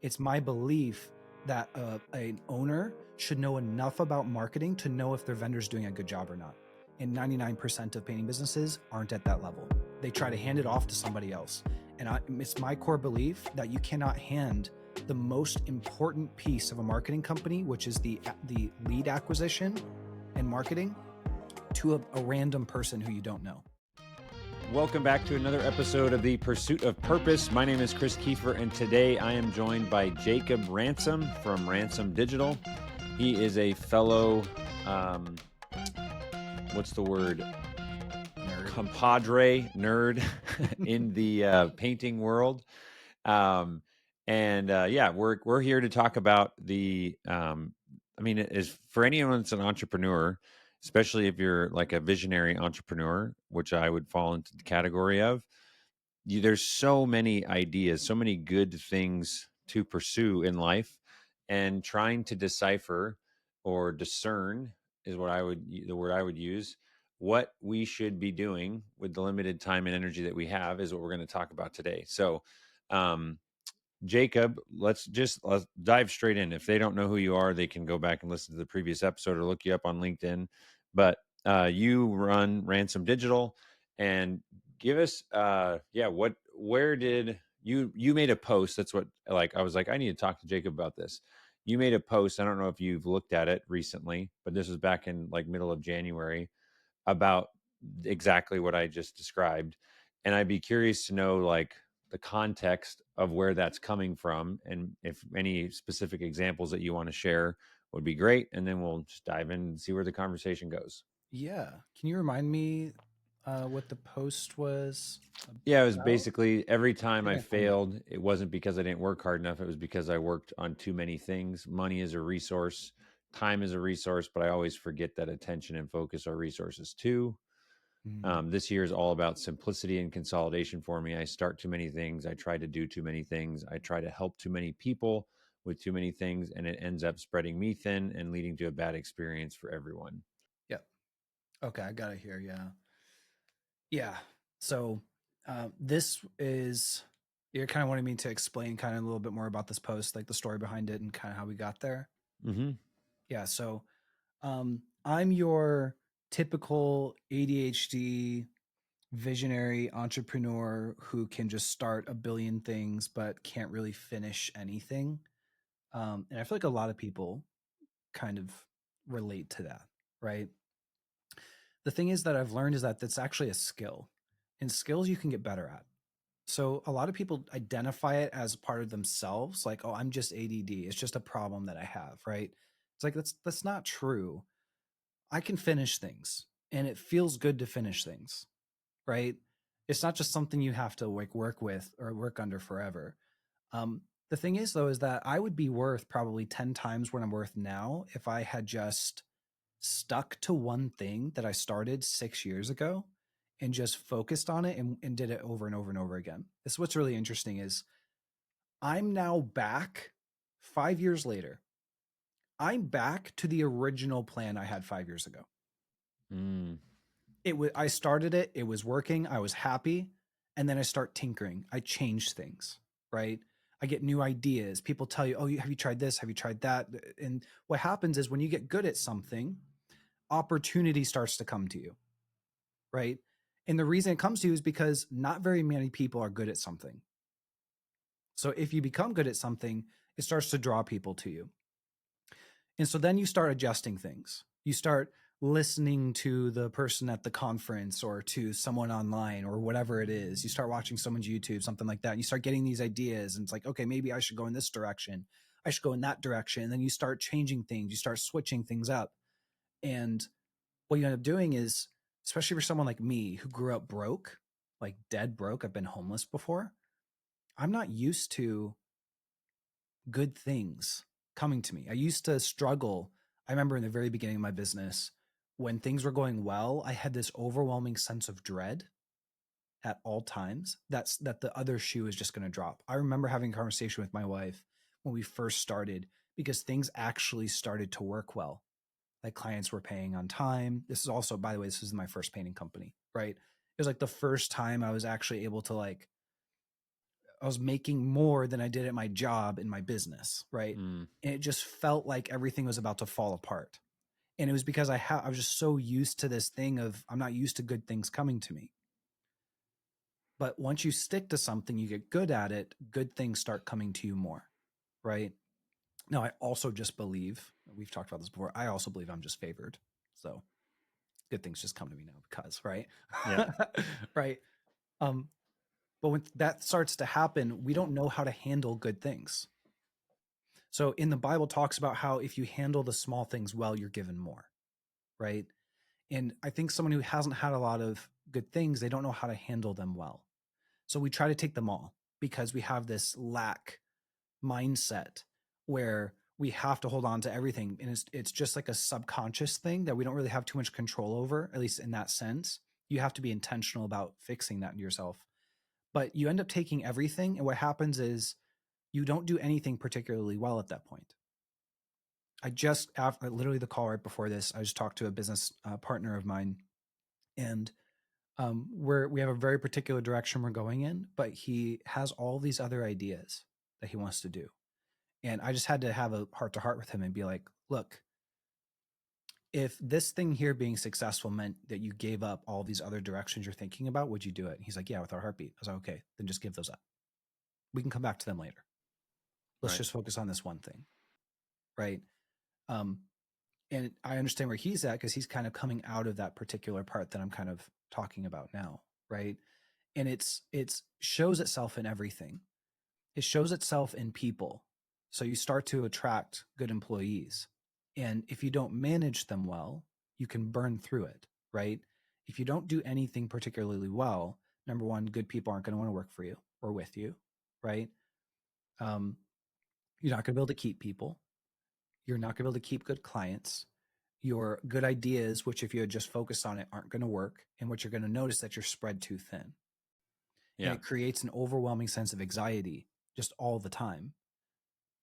It's my belief that an owner should know enough about marketing to know if their vendor's doing a good job or not. And 99% of painting businesses aren't at that level. They try to hand it off to somebody else. And it's my core belief that you cannot hand the most important piece of a marketing company, which is the lead acquisition and marketing, to a random person who you don't know. Welcome back to another episode of The Pursuit of Purpose. My name is Chris Kiefer, and today I am joined by Jacob Ransom from Ransom Digital. He is a fellow, what's the word? Compadre nerd in the painting world. We're here to talk about as for anyone that's an entrepreneur, especially if you're like a visionary entrepreneur, which I would fall into the category of, there's so many ideas, so many good things to pursue in life, and trying to decipher or discern is the word I would use, what we should be doing with the limited time and energy that we have is what we're going to talk about today. So, Jacob, let's dive straight in. If they don't know who you are, they can go back and listen to the previous episode or look you up on LinkedIn. But you run Ransom Digital, and give us, where did you made a post? That's what, I was like, I need to talk to Jacob about this. You made a post. I don't know if you've looked at it recently, but this was back in like middle of January about exactly what I just described. And I'd be curious to know like the context of where that's coming from, and if any specific examples that you want to share would be great. And then we'll just dive in and see where the conversation goes. Yeah. Can you remind me what the post was Yeah, it was about? basically every I time think I I found it. failed, it wasn't because I didn't work hard enough. It was because I worked on too many things. Money is a resource, time is a resource, but I always forget that attention and focus are resources too. This year is all about simplicity and consolidation for me. I start too many things. I try to do too many things. I try to help too many people with too many things, and it ends up spreading me thin and leading to a bad experience for everyone. Yep. Okay, I got it here. Yeah. Yeah. So this is, you're kind of wanting me to explain kind of a little bit more about this post, like the story behind it and kind of how we got there. Mm-hmm. Yeah. So I'm your typical ADHD visionary entrepreneur who can just start a billion things but can't really finish anything. And I feel like a lot of people kind of relate to that, right? The thing is that I've learned is that that's actually a skill, and skills you can get better at. So a lot of people identify it as part of themselves, like, oh, I'm just ADD. It's just a problem that I have, right? It's like that's not true. I can finish things, and it feels good to finish things, right? It's not just something you have to like work with or work under forever. The thing is, though, is that I would be worth probably 10 times what I'm worth now if I had just stuck to one thing that I started 6 years ago and just focused on it and did it over and over and over again. This is what's really interesting is I'm now back 5 years later. I'm back to the original plan I had 5 years ago. Mm. I started it, it was working, I was happy, and then I start tinkering. I change things, right? I get new ideas. People tell you, "Oh, have you tried this? Have you tried that?" And what happens is when you get good at something, opportunity starts to come to you, right? And the reason it comes to you is because not very many people are good at something. So if you become good at something, it starts to draw people to you. And so then you start adjusting things. You start listening to the person at the conference or to someone online or whatever it is. You start watching someone's YouTube, something like that. And you start getting these ideas. And it's like, okay, maybe I should go in this direction. I should go in that direction. And then you start changing things. You start switching things up. And what you end up doing is, especially for someone like me who grew up broke, like dead broke, I've been homeless before. I'm not used to good things coming to me. I used to struggle. I remember in the very beginning of my business, when things were going well, I had this overwhelming sense of dread at all times that the other shoe is just going to drop. I remember having a conversation with my wife when we first started because things actually started to work well. Like clients were paying on time. This is also, by the way, this is my first painting company, right? It was like the first time I was actually able to like was making more than I did at my job in my business, right? Mm. And it just felt like everything was about to fall apart. And it was because I was just so used to this thing of I'm not used to good things coming to me. But once you stick to something, you get good at it, good things start coming to you more, right? Now, I also just believe, we've talked about this before, I also believe I'm just favored. So good things just come to me now because, right? Yeah. Right. Um, but when that starts to happen, we don't know how to handle good things. So in the Bible talks about how if you handle the small things well, you're given more, right? And I think someone who hasn't had a lot of good things, they don't know how to handle them well. So we try to take them all because we have this lack mindset where we have to hold on to everything. And it's just like a subconscious thing that we don't really have too much control over, at least in that sense. You have to be intentional about fixing that in yourself. But you end up taking everything. And what happens is you don't do anything particularly well at that point. I just, after literally the call right before this, I just talked to a business partner of mine, and we have a very particular direction we're going in, but he has all these other ideas that he wants to do. And I just had to have a heart to heart with him and be like, look, if this thing here being successful meant that you gave up all these other directions you're thinking about, would you do it? And he's like, yeah, with our heartbeat. I was like, okay, then just give those up. We can come back to them later. Let's Right. just focus on this one thing. Right. Um, and I understand where he's at because he's kind of coming out of that particular part that I'm kind of talking about now. Right. And it's shows itself in everything. It shows itself in people. So you start to attract good employees. And if you don't manage them well, you can burn through it, right? If you don't do anything particularly well, number one, good people aren't going to want to work for you or with you, right? Um, you're not going to be able to keep people. You're not going to be able to keep good clients. Your good ideas, which if you had just focused on it, aren't going to work. And what you're going to notice that you're spread too thin. And Yeah. it creates an overwhelming sense of anxiety just all the time.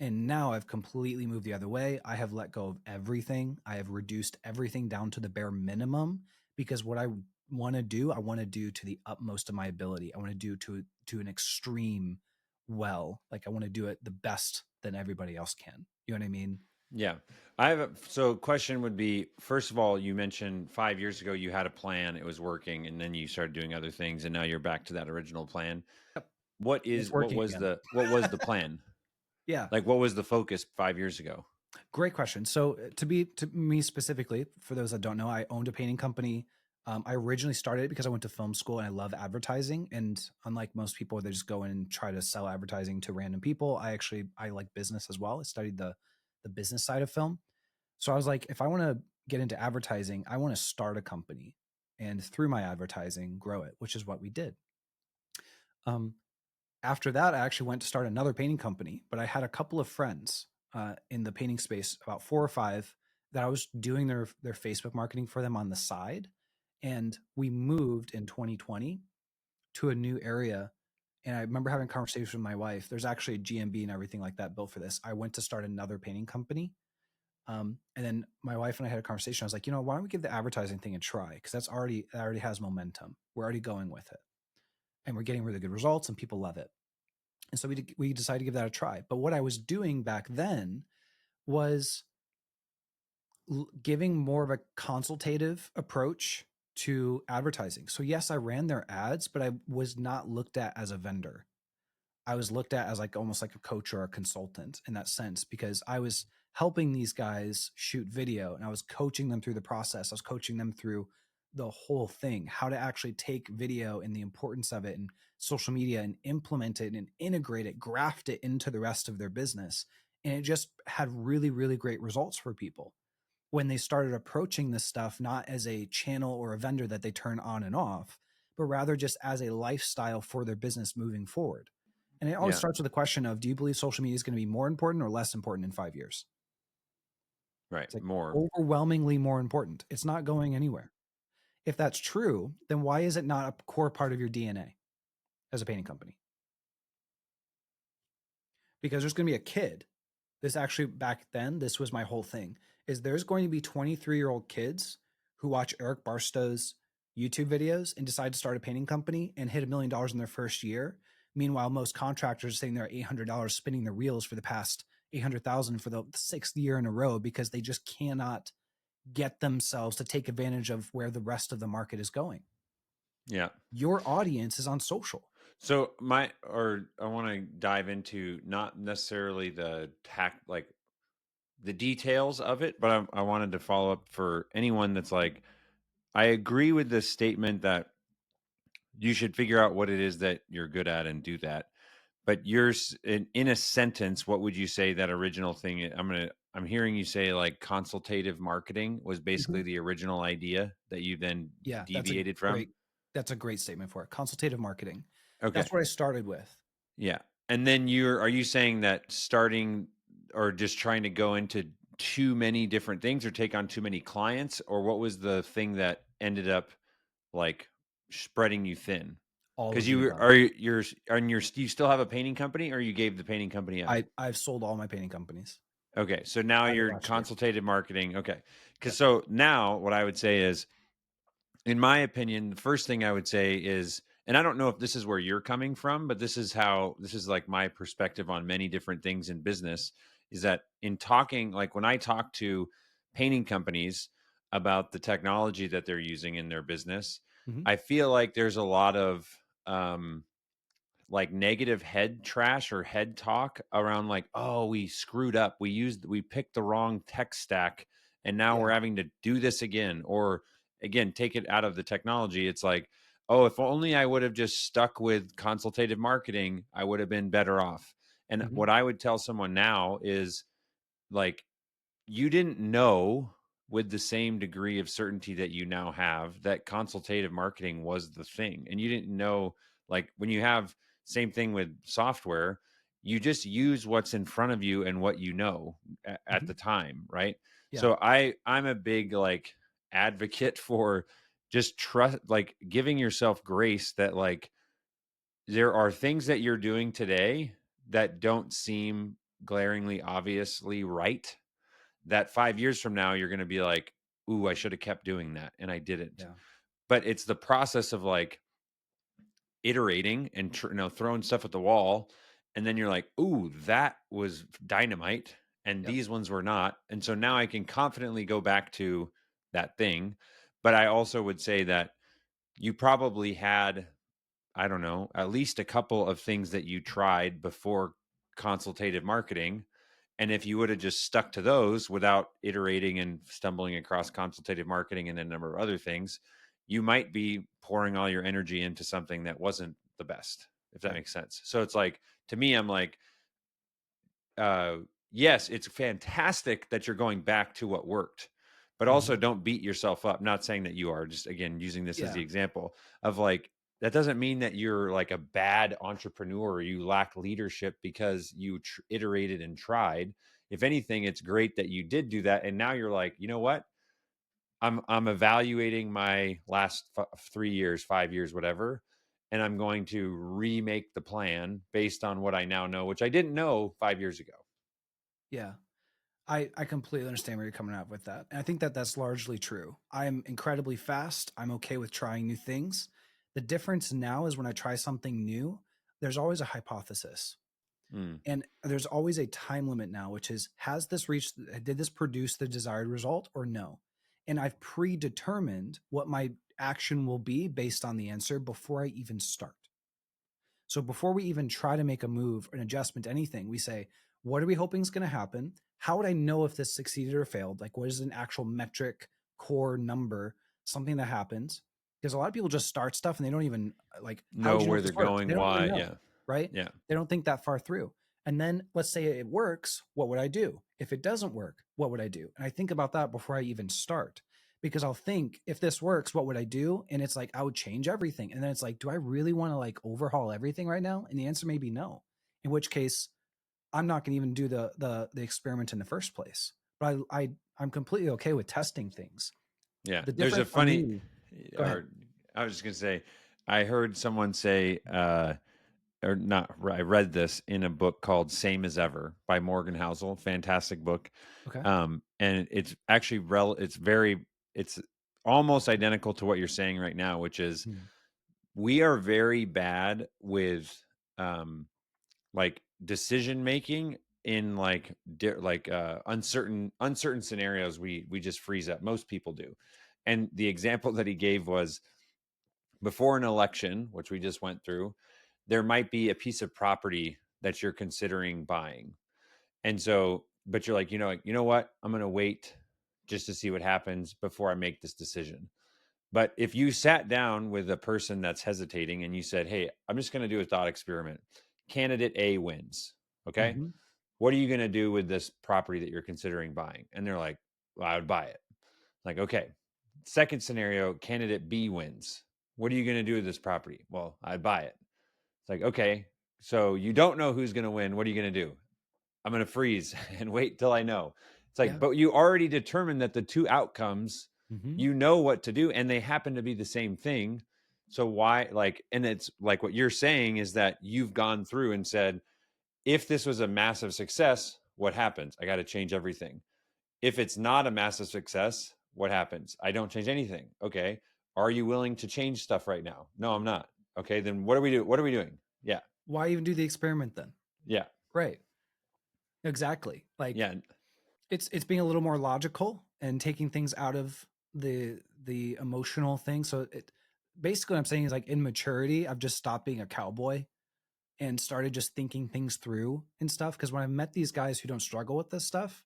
And now I've completely moved the other way. I have let go of everything. I have reduced everything down to the bare minimum because what I want to do, I want to do to the utmost of my ability. I want to do to an extreme well. Like I want to do it the best than everybody else can. You know what I mean? Yeah. I have so question would be, first of all, you mentioned 5 years ago you had a plan, it was working, and then you started doing other things, and now you're back to that original plan. Yep. What It's is working again. what was the plan? Yeah. Like what was the focus 5 years ago? Great question. So to me specifically, for those that don't know, I owned a painting company. I originally started it because I went to film school and I love advertising. And unlike most people, they just go in and try to sell advertising to random people. I like business as well. I studied the business side of film. So I was like, if I want to get into advertising, I want to start a company and through my advertising grow it, which is what we did. Um, After that, I actually went to start another painting company, but I had a couple of friends in the painting space, about four or five, that I was doing their Facebook marketing for them on the side. And we moved in 2020 to a new area. And I remember having a conversation with my wife. There's actually a GMB and everything like that built for this. I went to start another painting company. And then my wife and I had a conversation. I was like, why don't we give the advertising thing a try? Because that already has momentum. We're already going with it. And we're getting really good results and people love it. And so we decided to give that a try. But what I was doing back then was giving more of a consultative approach to advertising. So yes, I ran their ads, but I was not looked at as a vendor. I was looked at as like almost like a coach or a consultant in that sense because I was helping these guys shoot video and I was coaching them through the process. I was coaching them through the whole thing, how to actually take video and the importance of it and social media and implement it and integrate it, graft it into the rest of their business. And it just had really, really great results for people when they started approaching this stuff, not as a channel or a vendor that they turn on and off, but rather just as a lifestyle for their business moving forward. And it always Yeah. starts with the question of, do you believe social media is going to be more important or less important in 5 years? Right. It's like More. overwhelmingly more important. It's not going anywhere. If that's true, then why is it not a core part of your DNA as a painting company? Because there's going to be a kid. This actually back then, this was my whole thing, is there's going to be 23-year-old kids who watch Eric Barstow's YouTube videos and decide to start a painting company and hit $1 million in their first year Meanwhile, most contractors are saying they're $800 spinning their reels for the past 800,000 for the sixth year in a row because they just cannot get themselves to take advantage of where the rest of the market is going. Yeah. Your audience is on social. So I want to dive into not necessarily the like the details of it, but I wanted to follow up for anyone that's like, I agree with the statement that you should figure out what it is that you're good at and do that. But yours in a sentence, what would you say that original thing? I'm hearing you say like consultative marketing was basically Mhm. the original idea that you then Yeah, deviated from. that's a great statement for it. Consultative marketing. Okay. That's what I started with. Yeah. And then are you saying that starting or just trying to go into too many different things or take on too many clients? Or what was the thing that ended up like spreading you thin? All Because of the you above. are you're on your you still have a painting company or you gave the painting company up? I've sold all my painting companies Okay. So now as of you're last year. consultative marketing. Okay. Because Yep. so now what I would say is, in my opinion, the first thing I would say is, and I don't know if this is where you're coming from, but this is like my perspective on many different things in business is that in talking, like when I talk to painting companies about the technology that they're using in their business, Mhm. I feel like there's a lot of, um, like negative head trash or head talk around like, oh, we screwed up, we picked the wrong tech stack and now Yeah. we're having to do this again. Or again, take it out of the technology, it's like, oh, if only I would have just stuck with consultative marketing, I would have been better off. And Mhm. what I would tell someone now is like, you didn't know with the same degree of certainty that you now have that consultative marketing was the thing. And you didn't know, like, when you have same thing with software, you just use what's in front of you and what you know at the Mhm. time, right? Yeah. So I'm a big like advocate for just trust, like giving yourself grace that like there are things that you're doing today that don't seem glaringly obviously right, that 5 years from now, you're gonna be like, "Ooh, I should have kept doing that, and I didn't." Yeah. But it's the process of, like, iterating and throwing stuff at the wall, and then you're like, "Ooh, that was dynamite, and Yep. these ones were not." And so now I can confidently go back to that thing, but I also would say that you probably had, I don't know, at least a couple of things that you tried before consultative marketing. And if you would have just stuck to those without iterating and stumbling across consultative marketing and a number of other things, you might be pouring all your energy into something that wasn't the best, if that Right. makes sense. So it's like, to me, I'm like, uh, yes, it's fantastic that you're going back to what worked, but Mhm. also don't beat yourself up. Not saying that you are, just again, using this as the Yeah. example of like, that doesn't mean that you're like a bad entrepreneur or you lack leadership because you iterated and tried. If anything, it's great that you did do that. And now you're like, you know what? I'm evaluating my last 3 years, 5 years, whatever, and I'm going to remake the plan based on what I now know, which I didn't know 5 years ago. Yeah. I completely understand where you're coming at with that. And I think that that's largely true. I'm incredibly fast. I'm okay with trying new things. The difference now is when I try something new, there's always a hypothesis. Mm. And there's always a time limit now, which is, has this reached, did this produce the desired result or no? And I've predetermined what my action will be based on the answer before I even start. So before we even try to make a move, an adjustment, anything, we say, what are we hoping is going to happen? How would I know if this succeeded or failed? Like, what is an actual metric, core number, something that happens? Because a lot of people just start stuff and they don't even like, how would Know you know where if they're this works? They going, don't really why. know, Yeah. right? Yeah. They don't think that far through. And then let's say it works. What would I do? If it doesn't work, what would I do? And I think about that before I even start because I'll think if this works, what would I do? And it's like I would change everything. And then it's like, do I really want to like overhaul everything right now? And the answer may be no. In which case, I'm not going to even do the experiment in the first place. But I'm completely okay with testing things. Yeah. The There's a difference for funny, me, go ahead. or I was just going to say, I heard someone say, or not, I read this in a book called Same as Ever by Morgan Housel. Fantastic book. Okay. And it's actually, it's almost identical to what you're saying right now, which is Hmm. we are very bad with like decision making in like uncertain scenarios. We just freeze up. Most people do. And the example that he gave was before an election, which we just went through, there might be a piece of property that you're considering buying. And so, but you're like, you know what? I'm going to wait just to see what happens before I make this decision. But if you sat down with a person that's hesitating and you said, hey, I'm just going to do a thought experiment. Candidate A wins. Okay. Mm-hmm. What are you going to do with this property that you're considering buying? And they're like, well, I would buy it. Like, okay. Second scenario, candidate B wins. What are you going to do with this property? Well, I'd buy it. It's like, okay. So you don't know who's going to win. What are you going to do? I'm going to freeze and wait till I know. It's like, Yeah. but you already determined that the two outcomes, Mm-hmm. you know what to do, and they happen to be the same thing. So why, like, and it's like what you're saying is that you've gone through and said, if this was a massive success, what happens? I got to change everything. If it's not a massive success, what happens? I don't change anything. Okay. Are you willing to change stuff right now? No, I'm not. Okay. Then what do we do? What are we doing? Yeah. Why even do the experiment then? Yeah. Right. Exactly. Like Yeah. it's being a little more logical and taking things out of the emotional thing. So it basically what I'm saying is like in maturity, I've just stopped being a cowboy and started just thinking things through and stuff. Because when I've met these guys who don't struggle with this stuff,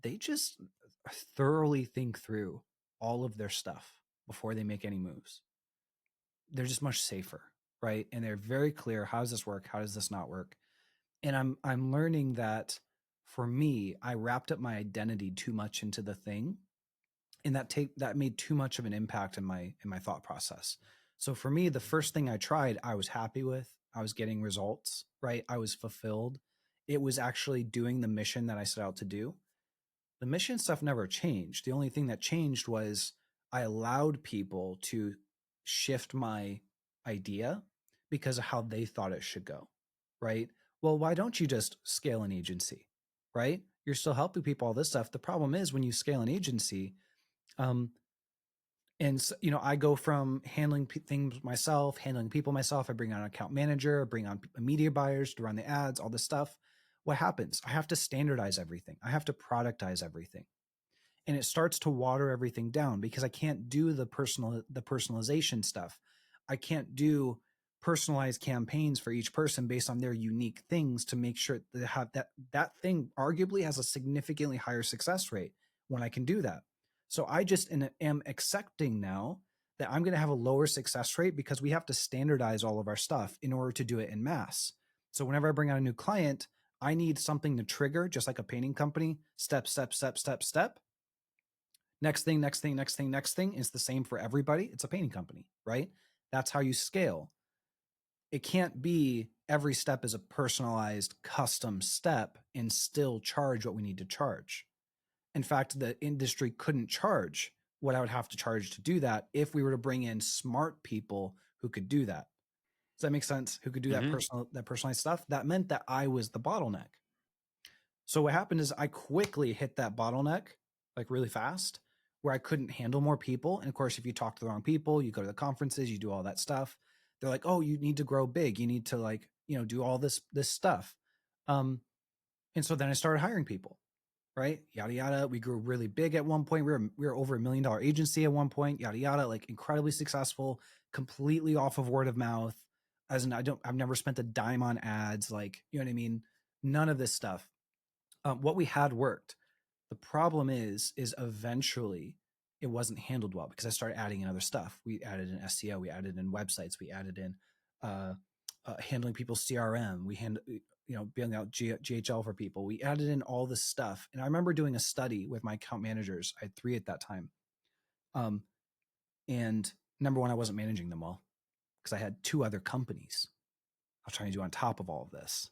they just thoroughly think through all of their stuff before they make any moves. They're just much safer, right? And they're very clear, how does this work? How does this not work? And I'm learning that for me, I wrapped up my identity too much into the thing, and that made too much of an impact in my thought process. So for me, the first thing I tried, I was happy with. I was getting results, right? I was fulfilled. It was actually doing the mission that I set out to do. The mission stuff never changed. The only thing that changed was I allowed people to shift my idea because of how they thought it should go, right? Well, why don't you just scale an agency, right? You're still helping people, all this stuff. The problem is when you scale an agency, um, and so, I go from handling things myself, handling people myself. I bring on an account manager, I bring on media buyers to run the ads, all this stuff. What happens? I have to standardize everything. I have to productize everything, and it starts to water everything down because I can't do the personalization stuff. I can't do personalized campaigns for each person based on their unique things to make sure that have that thing arguably has a significantly higher success rate when I can do that. So I just am accepting now that I'm going to have a lower success rate because we have to standardize all of our stuff in order to do it in mass. So whenever I bring on a new client, I need something to trigger, just like a painting company, step, step, step, step, step. Next thing, next thing, next thing, next thing is the same for everybody. It's a painting company, right? That's how you scale. It can't be every step is a personalized custom step and still charge what we need to charge. In fact, the industry couldn't charge what I would have to charge to do that if we were to bring in smart people who could do that. Does that make sense? Who could do that Mm-hmm. personalized stuff? That meant that I was the bottleneck. So what happened is I quickly hit that bottleneck like really fast where I couldn't handle more people. And of course, if you talk to the wrong people, you go to the conferences, you do all that stuff. They're like, oh, you need to grow big. You need to like, do all this stuff. And so then I started hiring people, right? Yada, yada. We grew really big at one point. We were over $1 million agency at one point, yada, yada, like incredibly successful, completely off of word of mouth. As in, I've never spent a dime on ads. Like, you know what I mean? None of this stuff. What we had worked. The problem is eventually it wasn't handled well because I started adding in other stuff. We added in SEO, we added in websites, we added in handling people's CRM, building out GHL for people. We added in all this stuff, and I remember doing a study with my account managers. I had 3 at that time, and number one, I wasn't managing them well because I had 2 other companies I was trying to do on top of all of this.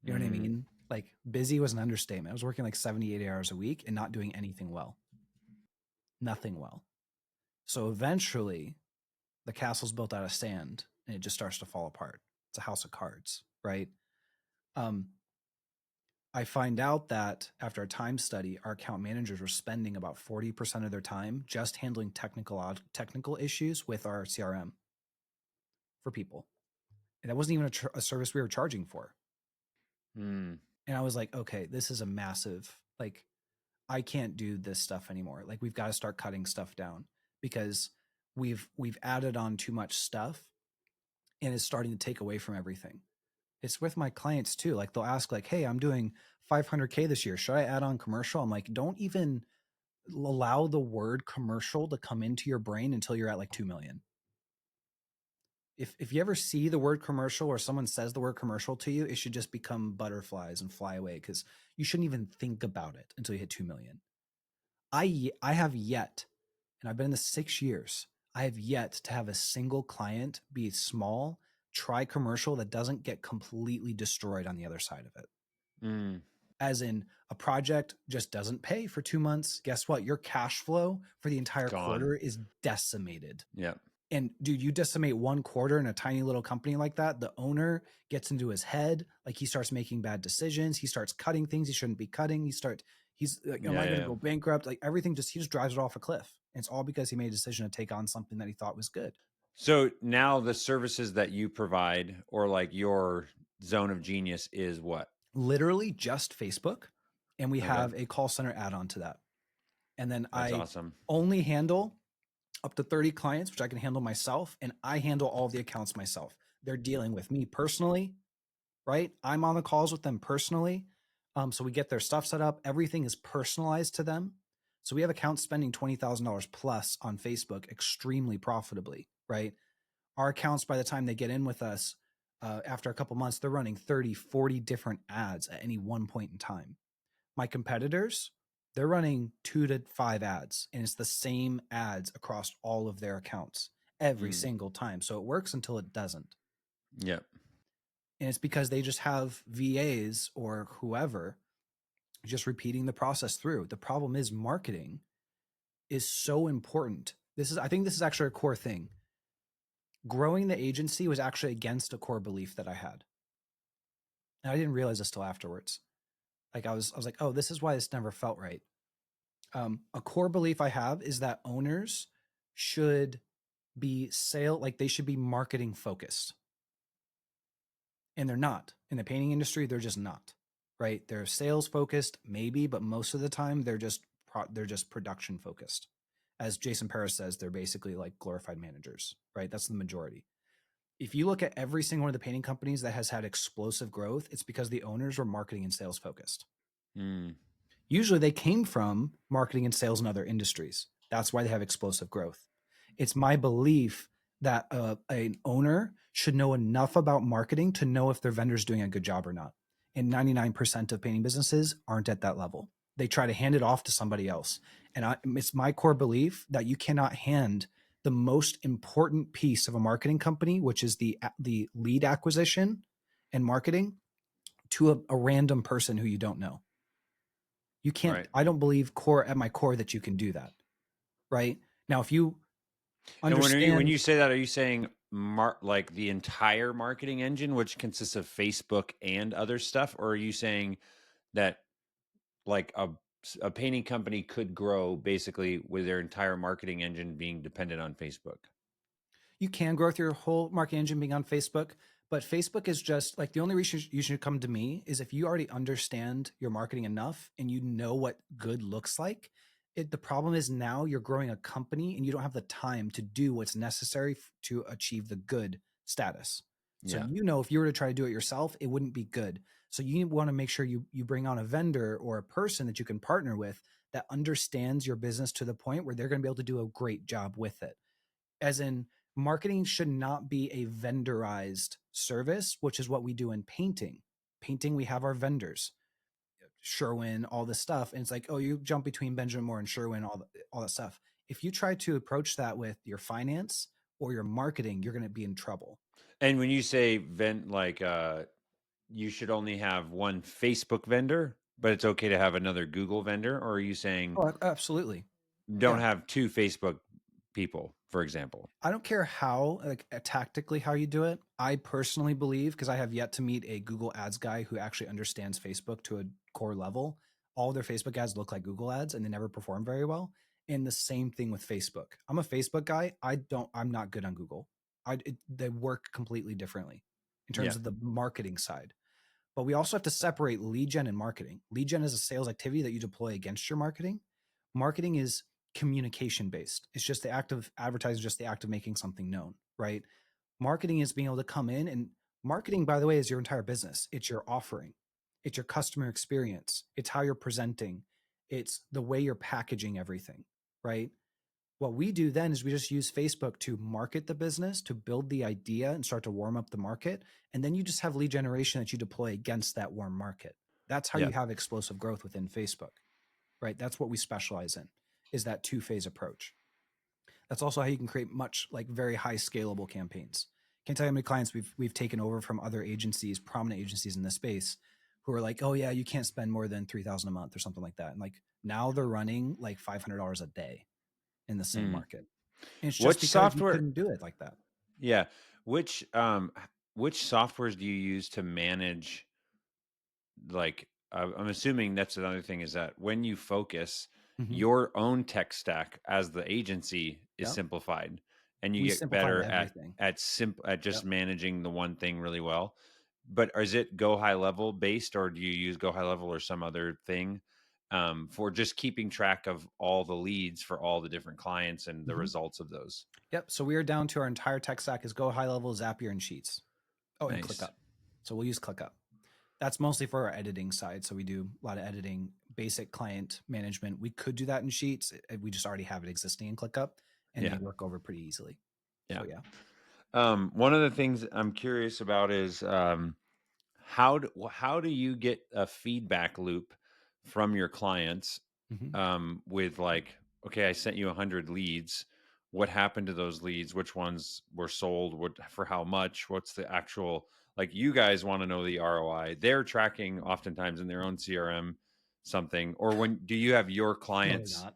You know what I Mm. mean? Like busy was an understatement. I was working like 70, 80 hours a week and not doing anything well. Nothing well. So eventually the castle's built out of sand and it just starts to fall apart. It's a house of cards, right? Um, I find out that after a time study, our account managers were spending about 40% of their time just handling technical issues with our CRM for people. And that wasn't even a service we were charging for. Mm. And I was like, okay, this is a massive, like, I can't do this stuff anymore. Like, we've got to start cutting stuff down because we've added on too much stuff and it's starting to take away from everything. It's with my clients too. Like, they'll ask like, hey, I'm doing 500K this year. Should I add on commercial? I'm like, don't even allow the word commercial to come into your brain until you're at like 2 million. If you ever see the word commercial or someone says the word commercial to you, it should just become butterflies and fly away because you shouldn't even think about it until you hit 2 million. I have yet, and I've been in this 6 years, I have yet to have a single client be small, try commercial that doesn't get completely destroyed on the other side of it. Mm. As in, a project just doesn't pay for 2 months. Guess what? Your cash flow for the entire Gone. quarter is decimated. Yeah. And dude, you decimate one quarter in a tiny little company like that, the owner gets into his head, like he starts making bad decisions, he starts cutting things he shouldn't be cutting, he's like, am Yeah. I going to Yeah. go bankrupt? Like everything he just drives it off a cliff. And it's all because he made a decision to take on something that he thought was good. So now the services that you provide or like your zone of genius is what? Literally just Facebook, and we Okay. have a call center add-on to that. And then That's I awesome. only handle up to 30 clients, which I can handle myself, and I handle all the accounts myself. They're dealing with me personally, right? I'm on the calls with them personally. So we get their stuff set up. Everything is personalized to them. So we have accounts spending $20,000 plus on Facebook extremely profitably, right? Our accounts, by the time they get in with us, after a couple months, they're running 30, 40 different ads at any one point in time. My competitors, they're running 2 to 5 ads, and it's the same ads across all of their accounts every Mm. single time. So it works until it doesn't. Yeah. And it's because they just have VAs or whoever just repeating the process through. The problem is marketing is so important. I think this is actually a core thing. Growing the agency was actually against a core belief that I had. And I didn't realize this till afterwards. Like I was like, oh, this is why this never felt right. A core belief I have is that owners should be they should be marketing focused. And they're not. In the painting industry, they're just not. Right? They're sales focused, maybe, but most of the time they're just production focused. As Jason Paris says, they're basically like glorified managers, right? That's the majority. If you look at every single one of the painting companies that has had explosive growth, it's because the owners were marketing and sales focused. Mm. Usually they came from marketing and sales in other industries. That's why they have explosive growth. It's my belief that an owner should know enough about marketing to know if their vendor's doing a good job or not. And 99% of painting businesses aren't at that level. They try to hand it off to somebody else. And it's my core belief that you cannot hand the most important piece of a marketing company, which is the lead acquisition and marketing, to a random person who you don't know. You can't, Right. I don't believe at my core that you can do that. Right. Now, if you And when understand, you say that, are you saying like the entire marketing engine, which consists of Facebook and other stuff, or are you saying that like a painting company could grow basically with their entire marketing engine being dependent on Facebook? you can grow through your whole marketing engine being on Facebook, but Facebook is just like the only reason you should come to me is if you already understand your marketing enough and you know what good looks like. The problem is now you're growing a company and you don't have the time to do what's necessary to achieve the good status. So Yeah. if you were to try to do it yourself, it wouldn't be good. So you want to make sure you bring on a vendor or a person that you can partner with that understands your business to the point where they're going to be able to do a great job with it. As in, marketing should not be a vendorized service, which is what we do in painting. Painting, we have our vendors, Sherwin, all this stuff. And it's like, oh, you jump between Benjamin Moore and Sherwin, all that stuff. If you try to approach that with your finance or your marketing, you're going to be in trouble. And when you say you should only have one Facebook vendor, but it's okay to have another Google vendor, or are you saying Oh, absolutely. don't Yeah. have two Facebook people, for example? I don't care how, like tactically how you do it. I personally believe, because I have yet to meet a Google Ads guy who actually understands Facebook to a core level. All their Facebook ads look like Google ads and they never perform very well. And the same thing with Facebook. I'm a Facebook guy. I'm not good on Google. They work completely differently. in Yeah. terms of the marketing side. But we also have to separate lead gen and marketing. Lead gen is a sales activity that you deploy against your marketing. Marketing is communication based. It's just the act of advertising, just the act of making something known, right? Marketing is being able to come in, and marketing, by the way, is your entire business. It's your offering, it's your customer experience, it's how you're presenting, it's the way you're packaging everything, right? What we do then is we just use Facebook to market the business, to build the idea and start to warm up the market. And then you just have lead generation that you deploy against that warm market. That's how Yeah. you have explosive growth within Facebook, right? That's what we specialize in, is that two-phase approach. That's also how you can create much like very high scalable campaigns. Can't tell you how many clients we've taken over from other agencies, prominent agencies in this space, who are like, oh yeah, you can't spend more than 3,000 a month or something like that. And like now they're running like $500 a day in the same Mm. market. And it's just Which because we software? couldn't do it like that. Yeah. Which which softwares do you use to manage, like, I'm assuming that's another thing, is that when you focus, Mm-hmm. your own tech stack as the agency is Yep. simplified, and you We get simplified better everything. at just Yep. managing the one thing really well. But is it Go High Level based, or do you use Go High Level or some other thing for just keeping track of all the leads for all the different clients and the Mm-hmm. results of those? Yep. So we are down to our entire tech stack is Go High Level, Zapier, and Sheets. Oh, and Nice. ClickUp. So we'll use ClickUp. That's mostly for our editing side. So we do a lot of editing, basic client management. We could do that in Sheets. We just already have it existing in ClickUp, and they Yeah. work over pretty easily. Yeah. So yeah. One of the things I'm curious about is how do you get a feedback loop from your clients, Mm-hmm. with, like, okay, I sent you 100 leads. What happened to those leads? Which ones were sold? What, for how much? What's the actual, like, you guys want to know the ROI. They're tracking oftentimes in their own CRM something, or when do you have your No, they're clients? not.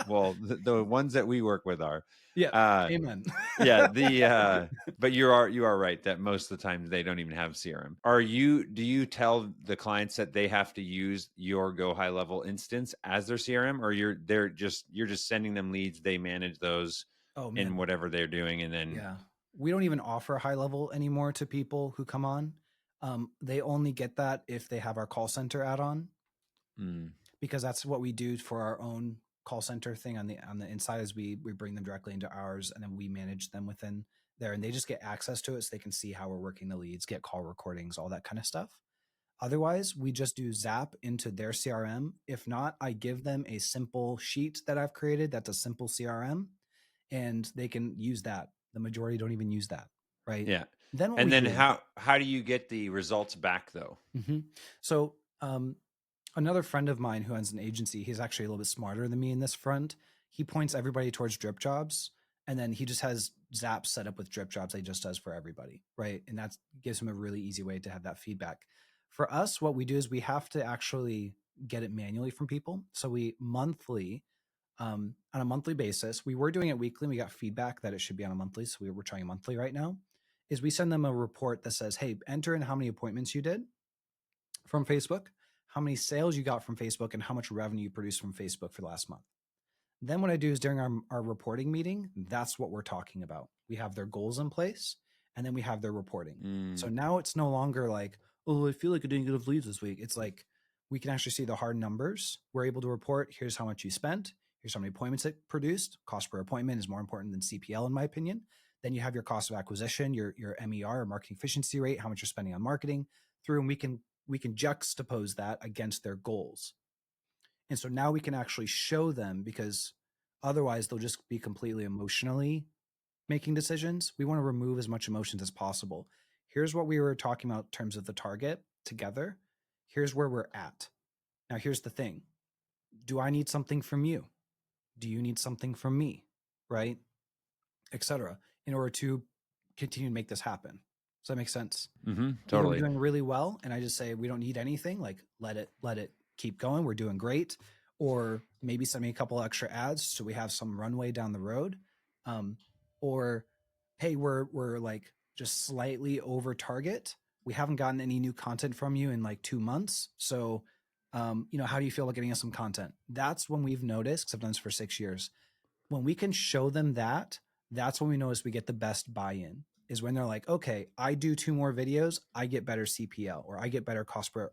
Well, the ones that we work with are. Yeah. Uh, Amen. yeah, but you are right that most of the time they don't even have CRM. Do you tell the clients that they have to use your Go High Level instance as their CRM, or you're just sending them leads, they manage those Oh in man. whatever they're doing, and then Yeah. We don't even offer high level anymore to people who come on. They only get that if they have our call center add-on, mm, because that's what we do for our own call center thing on the inside is we bring them directly into ours, and then we manage them within there, and they just get access to it so they can see how we're working the leads, get call recordings, all that kind of stuff. Otherwise, we just do Zap into their CRM. If not, I give them a simple sheet that I've created that's a simple CRM, and they can use that. The majority don't even use that, right? yeah. Then what And we then do, how do you get the results back though? mm-hmm. So another friend of mine who owns an agency, he's actually a little bit smarter than me in this front. He points everybody towards drip jobs, and then he just has Zap set up with drip jobs that he just does for everybody, right? And that gives him a really easy way to have that feedback. For us, what we do is we have to actually get it manually from people. So we monthly, on a monthly basis, we were doing it weekly. And we got feedback that it should be on a monthly. So we're trying monthly right now. Is we send them a report that says, hey, enter in how many appointments you did from Facebook, how many sales you got from Facebook, and how much revenue you produced from Facebook for the last month. Then what I do is during our reporting meeting, that's what we're talking about. We have their goals in place, and then we have their reporting. So Mm, now it's no longer like, oh, I feel like I didn't get enough leads this week. It's like we can actually see the hard numbers. We're able to report, here's how much you spent, here's how many appointments it produced. Cost per appointment is more important than CPL, in my opinion. Then you have your cost of acquisition, your MER, or marketing efficiency rate, how much you're spending on marketing through, and we can juxtapose that against their goals. And so now we can actually show them, because otherwise they'll just be completely emotionally making decisions. We want to remove as much emotions as possible. Here's what we were talking about in terms of the target together. Here's where we're at. Now, here's the thing. Do I need something from you? Do you need something from me? Right? Etc. In order to continue to make this happen. Does that make sense? Either we're totally. doing really well and I just say we don't need anything, like let it keep going, we're doing great, or maybe send me a couple extra ads so we have some runway down the road, um, or hey, we're like just slightly over target, we haven't gotten any new content from you in like 2 months, so how do you feel about getting us some content? That's when we've noticed, because I've done this for 6 years, when we can show them that, that's when we notice we get the best buy-in. is when they're like, okay, I do 2 more videos, I get better CPL, or I get better cost per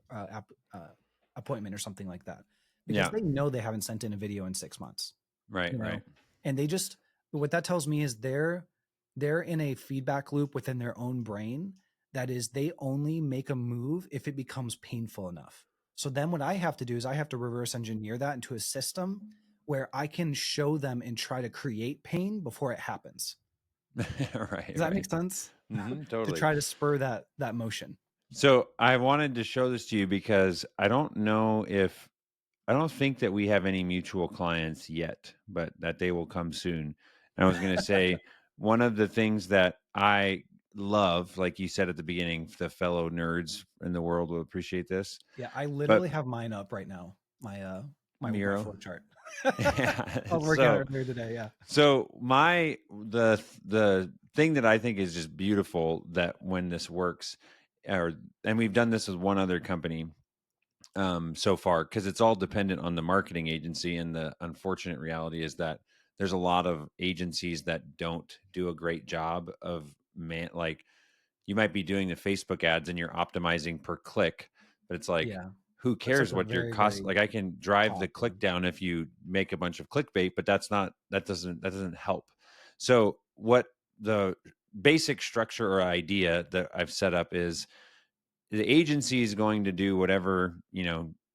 appointment or something like that, because Yeah. they know they haven't sent in a video in 6 months, Right. you Right. know, and they just, what that tells me is they're in a feedback loop within their own brain that is, they only make a move if it becomes painful enough. So then what I have to do is I have to reverse engineer that into a system where I can show them and try to create pain before it happens. Right. Does that make Right. sense? To Totally. try to spur that motion. So I wanted to show this to you because I don't think that we have any mutual clients yet, but that day will come soon. And I was going to say, one of the things that I love, like you said at the beginning, the fellow nerds in the world will appreciate this, Yeah, I but literally have mine up right now. My Miro. flow chart. I Yeah. was working on it earlier today. Yeah. So the thing that I think is just beautiful that when this works, or and we've done this with one other company so far, because it's all dependent on the marketing agency, and the unfortunate reality is that there's a lot of agencies that don't do a great job of like you might be doing the Facebook ads and you're optimizing per click, but it's like, Yeah. who That's like cares a what your very, cost? very Like I can drive the top click one. down if you make a bunch of clickbait, but that doesn't help. So what the basic structure or idea that I've set up is the agency is going to do whatever,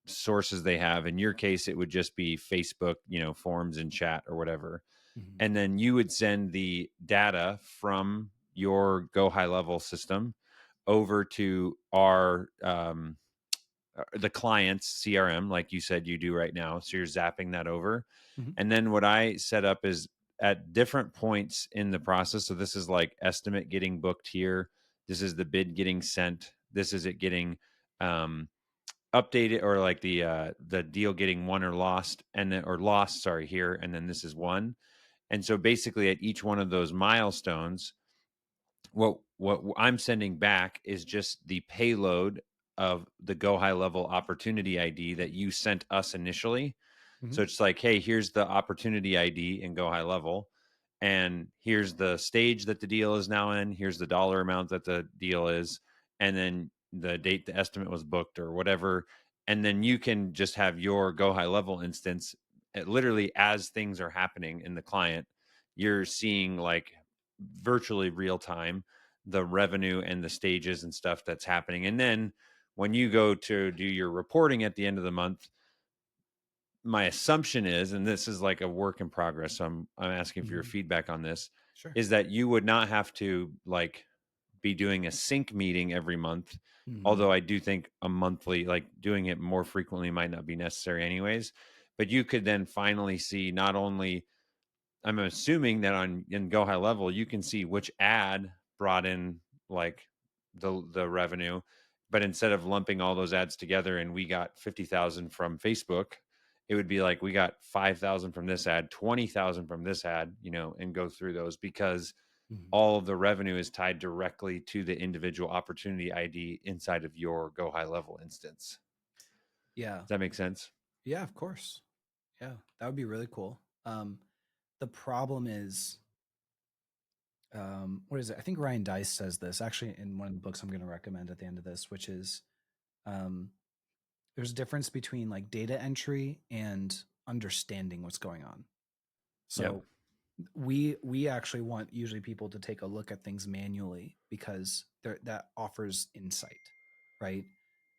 sources they have. In your case, it would just be Facebook, forums and chat or whatever. Mhm. And then you would send the data from your Go High Level system over to the client's CRM, like you said you do right now. So you're zapping that over. Mhm. And then what I set up is at different points in the process. So this is like estimate getting booked here. This is the bid getting sent. This is it getting um, updated, or like the deal getting won or lost, and then or lost, sorry, here. And then this is one. And so basically at each one of those milestones, what I'm sending back is just the payload of the Go High Level opportunity ID that you sent us initially. Mhm. So it's like, hey, here's the opportunity ID in Go High Level, and here's the stage that the deal is now in. Here's the dollar amount that the deal is, and then the date the estimate was booked or whatever. And then you can just have your Go High Level instance, literally as things are happening in the client. You're seeing like virtually real time the revenue and the stages and stuff that's happening. And then when you go to do your reporting at the end of the month, my assumption is, and this is like a work in progress, so I'm asking for your Mhm. feedback on this, Sure. is that you would not have to like be doing a sync meeting every month. Mhm. Although I do think a monthly, like doing it more frequently might not be necessary anyways. But you could then finally see not only, I'm assuming that on in Go High Level, you can see which ad brought in like the revenue, but instead of lumping all those ads together and we got 50,000 from Facebook, it would be like we got 5,000 from this ad, 20,000 from this ad, and go through those because Mhm. all of the revenue is tied directly to the individual opportunity ID inside of your Go High Level instance. Yeah. Does that make sense? Yeah, of course. Yeah, that would be really cool. The problem is, what is it? I think Ryan Dice says this actually in one of the books I'm going to recommend at the end of this, which is, um, there's a difference between like data entry and understanding what's going on. Yep. So we actually want usually people to take a look at things manually because that offers insight, right?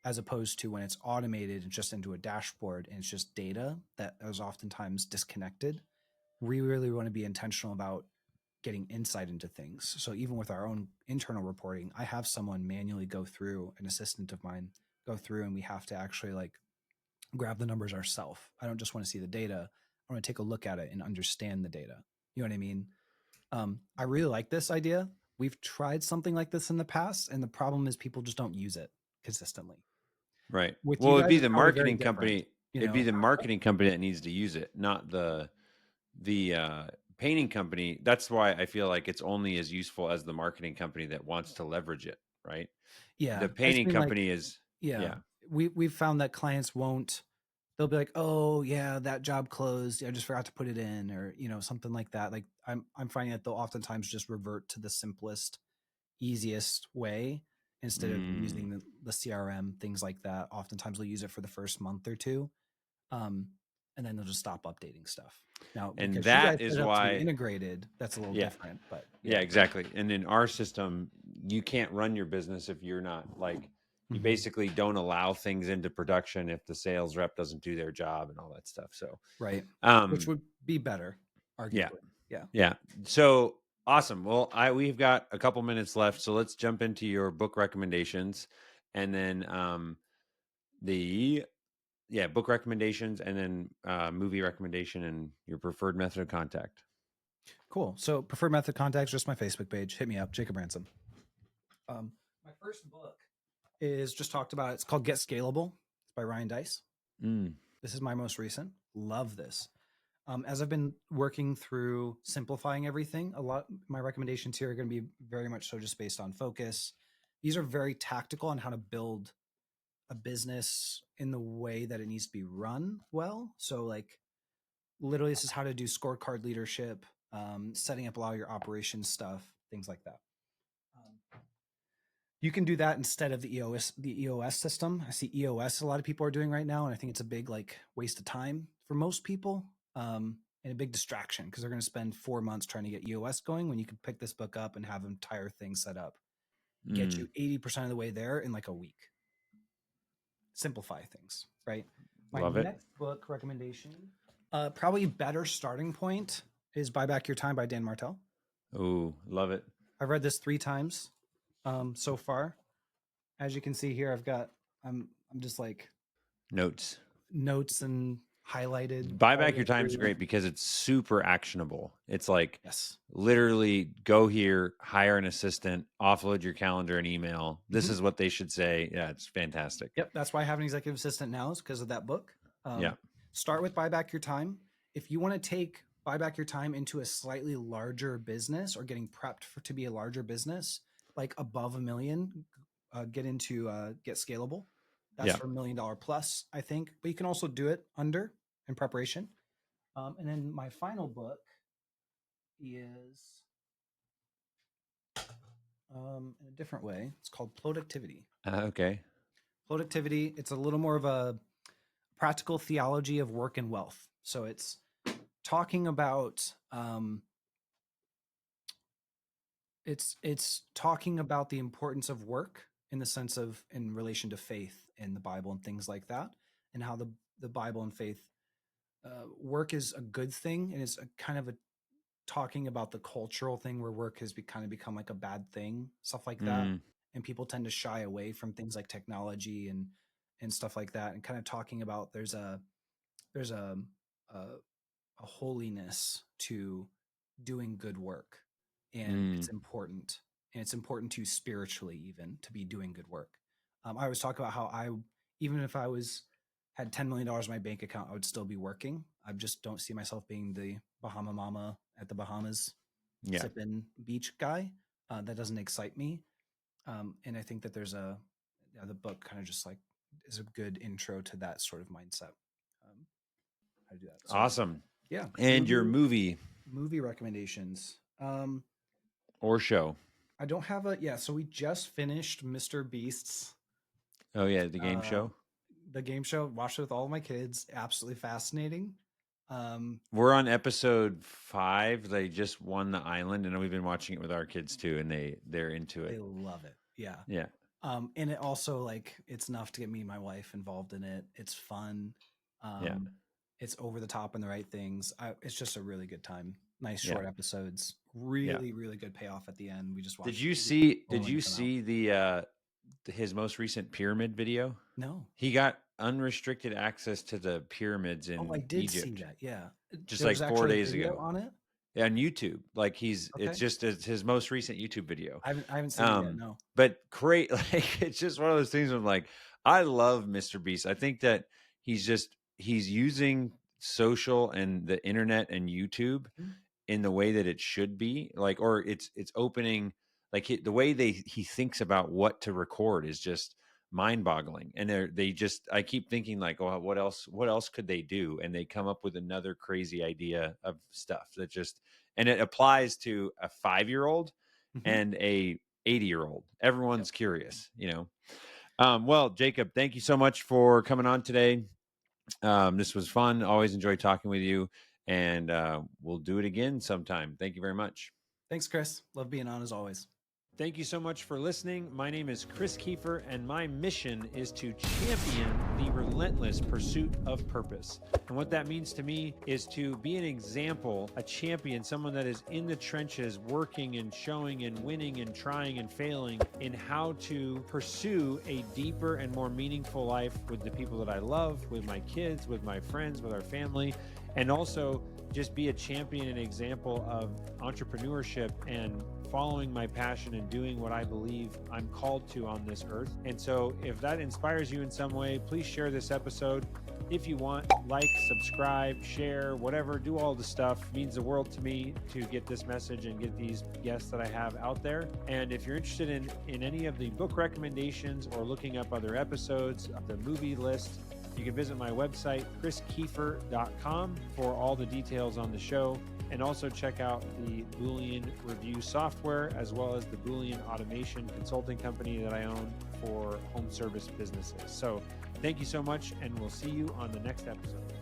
As opposed to when it's automated and just into a dashboard and it's just data that is oftentimes disconnected. We really want to be intentional about getting insight into things. So even with our own internal reporting, I have someone manually go through, an assistant of mine go through, and we have to actually like grab the numbers ourselves. I don't just want to see the data. I want to take a look at it and understand the data. You know what I mean? I really like this idea. We've tried something like this in the past, and the problem is people just don't use it consistently. Right. With Well, you guys, it's probably very different. You It'd be know, the marketing company that needs to use it, not the painting company. That's why I feel like it's only as useful as the marketing company that wants to leverage it, right? yeah. The I just painting mean like, company is, yeah, yeah, we've found that clients won't. They'll be like, "Oh yeah, that job closed. I just forgot to put it in," or something like that. Like I'm finding that they'll oftentimes just revert to the simplest. easiest way instead of Mm. using the CRM, things like that. Oftentimes they'll use it for the first month or two, um, and then they'll just stop updating stuff. Now, And because you guys that set is it up to be why, integrated, that's a little yeah, different. But yeah, yeah. exactly. And in our system, you can't run your business if you're not like, you Mhm. basically don't allow things into production if the sales rep doesn't do their job and all that stuff. So, Right. Which um, would be better, yeah, arguably. Yeah. yeah. So awesome. Well, we've got a couple minutes left, so let's jump into your book recommendations, and then the book recommendations, and then movie recommendation, and your preferred method of contact. Cool. So preferred method of contact is just my Facebook page. Hit me up, Jacob Ransom. My first book is just talked about. It's called Get Scalable. It's by Ryan Dice. Mm. This is my most recent. Love this. As I've been working through simplifying everything, a lot my recommendations here are going to be very much so just based on focus. These are very tactical on how to build a business in the way that it needs to be run well. So like literally this is how to do scorecard leadership, setting up a lot of your operations stuff, things like that. You can do that instead of the EOS system. I see EOS a lot of people are doing right now, and I think it's a big like waste of time for most people, and a big distraction because they're going to spend 4 months trying to get EOS going when you could pick this book up and have an entire thing set up, get you Mm. 80% of the way there in like a week. Simplify things, right? My Love it. next book recommendation, probably better starting point, is Buy Back Your Time by Dan Martell. Oh, love it. I've read this 3 times so far. As you can see here, I'm just like Notes. notes and highlighted Buy all the back your way time is through. great because it's super actionable. It's like Yes. literally go here, hire an assistant, offload your calendar and email. This Mhm. is what they should say. Yeah, it's fantastic. Yep. That's why I have an executive assistant now is because of that book. Yeah. Start with Buy Back Your Time. If you want to take Buy Back Your Time into a slightly larger business or getting prepped to be a larger business, like above a million, get into Get Scalable. That's Yeah. for $1 million plus, I think. But you can also do it under in preparation. And then my final book is in a different way. It's called Productivity. Okay. Productivity, it's a little more of a practical theology of work and wealth. So it's talking about it's talking about the importance of work in the sense of in relation to faith in the Bible and things like that, and how the Bible and faith work is a good thing, and it's a kind of a talking about the cultural thing where work has kind of become like a bad thing, stuff like that, Mm. and people tend to shy away from things like technology and stuff like that, and kind of talking about there's a, a holiness to doing good work, and Mm. it's important to spiritually even to be doing good work. I always talk about how I even if I was had $10 million in my bank account, I would still be working. I just don't see myself being the Bahama mama at the Bahamas Yeah. sipping beach guy. That doesn't excite me. And I think that there's the book kind of just like is a good intro to that sort of mindset. How to do that. So Awesome. yeah, And your movie recommendations. or show. I don't have a yeah. So we just finished Mr. Beast's Oh yeah, the game uh, show. the game show. Watched it with all of my kids. Absolutely fascinating. Um, We're on episode 5. They just won the island, and we've been watching it with our kids too, and they're into they it. love it. Yeah. Yeah. And it also like it's enough to get me and my wife involved in it. It's fun. Yeah. Um, it's over the top and the right things. It's just a really good time. Nice Yeah. short episodes. Yeah. Really, really good payoff at the end. We just Did watched you it see did when you it come out. see his most recent pyramid video? No. He got unrestricted access to the pyramids Oh, I in did see Egypt that. Yeah. just There was like 4 actually a days video ago on it. on YouTube. Like Okay. it's his most recent YouTube video. I haven't seen it yet. No. But great, like it's just one of those things where I'm like, I love Mr. Beast. I think that he's using social and the internet and YouTube Mhm. in the way that it should be, like, or it's opening, like the way he thinks about what to record is just mind-boggling. And they just, I keep thinking like, oh, what else could they do, and they come up with another crazy idea of stuff that just, and it applies to a 5-year-old Mhm. and a 80-year-old. Everyone's curious, you know. Well, Jacob, thank you so much for coming on today. This was fun. Always enjoy talking with you, and we'll do it again sometime. Thank you very much. Thanks, Chris. Love being on as always. Thank you so much for listening. My name is Chris Kiefer, and my mission is to champion the relentless pursuit of purpose. And what that means to me is to be an example, a champion, someone that is in the trenches, working and showing and winning and trying and failing in how to pursue a deeper and more meaningful life with the people that I love, with my kids, with my friends, with our family, and also just be a champion and example of entrepreneurship and following my passion and doing what I believe I'm called to on this earth. And so if that inspires you in some way, please share this episode. If you want, like, subscribe, share, whatever, do all the stuff. It means the world to me to get this message and get these guests that I have out there. And if you're interested in any of the book recommendations or looking up other episodes of the movie list, you can visit my website, chriskiefer.com, for all the details on the show. And also check out the Boolean review software, as well as the Boolean automation consulting company that I own for home service businesses. So thank you so much, and we'll see you on the next episode.